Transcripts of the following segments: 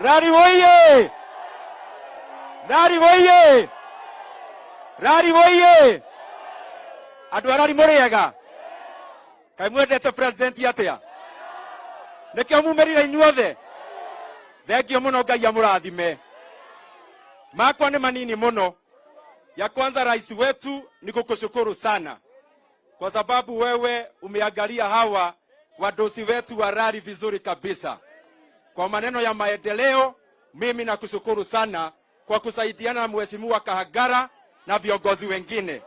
Rari woye! Rari woye! Rari woye! Adwarari morega. Kai mwendete president atia. Neke mumerira inyuothe. Thengio muno Ngai amurathime. Makwa ni manini muno. Ya kwanza, rais wetu, ni kukushukuru sana kwa sababu wewe umeangalia hawa wadosi wetu wa Rari vizuri kabisa. Kwa maneno ya maendeleo, mimi nakushukuru sana kwa kusaidiana na Mheshimiwa Kahagara na viongozi wengine.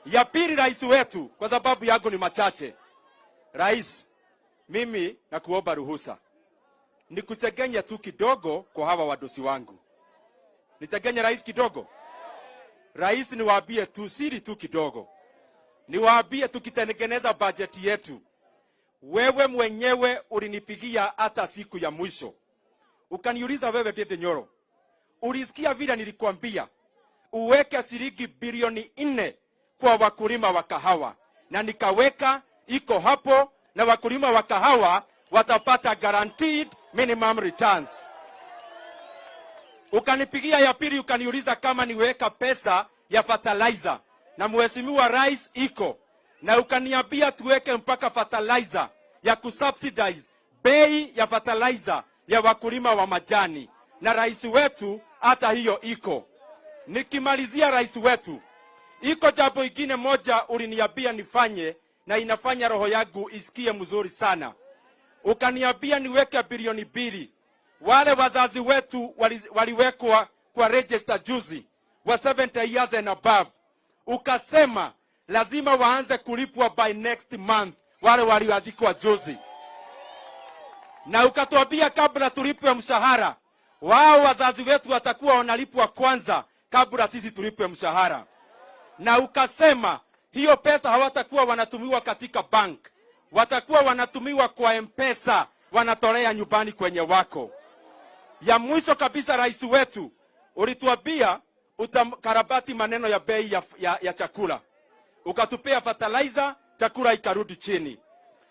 Ya pili, rais wetu, kwa sababu yangu ni machache. Rais, mimi nakuomba ruhusa nikuchegenya tu kidogo kwa hawa wadosi wangu. Nichegenya rais kidogo. Rais, niwaambie tu siri tu kidogo. Niwaambie tukitengeneza bajeti yetu, wewe mwenyewe ulinipigia hata siku ya mwisho. Ukaniuliza, wewe Ndindi Nyoro, ulisikia vile nilikwambia uweke shilingi bilioni 4 kwa wakulima wa kahawa, na nikaweka, iko hapo, na wakulima wa kahawa watapata guaranteed minimum returns. Ukanipigia ya pili, ukaniuliza kama niweka pesa ya fertilizer, na Mheshimiwa Rais iko, na ukaniambia tuweke mpaka fertilizer ya kusubsidize bei ya fertilizer ya wakulima wa majani, na rais wetu hata hiyo iko. Nikimalizia, rais wetu, iko jambo ingine moja uliniambia nifanye, na inafanya roho yangu isikie mzuri sana. Ukaniambia niweke bilioni 2. Wale wazazi wetu waliwekwa kwa register juzi wa 70 years and above. Ukasema lazima waanze kulipwa by next month wale walioandikwa juzi. Na ukatuambia kabla tulipwe mshahara, wao wazazi wetu watakuwa wanalipwa kwanza kabla sisi tulipwe mshahara. Na ukasema hiyo pesa hawatakuwa wanatumiwa katika bank, watakuwa wanatumiwa kwa M-Pesa, wanatolea nyumbani kwenye wako. Ya mwisho kabisa, rais wetu, ulituambia utakarabati maneno ya bei ya chakula. Ukatupea fertilizer, chakula ikarudi chini.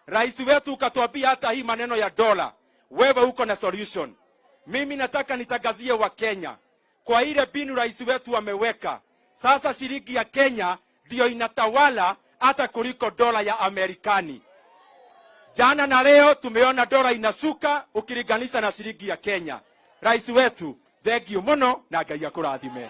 Rais wetu, ukatuambia hata hii maneno ya dola, wewe uko na solution. Mimi nataka nitagazie wa Kenya, kwa ile binu rais wetu ameweka, sasa shilingi ya Kenya ndio inatawala hata kuliko dola ya Amerikani. Jana na leo tumeona dola inashuka ukilinganisha na shilingi ya Kenya. Rais wetu, thank you muno na Ngai akurathime.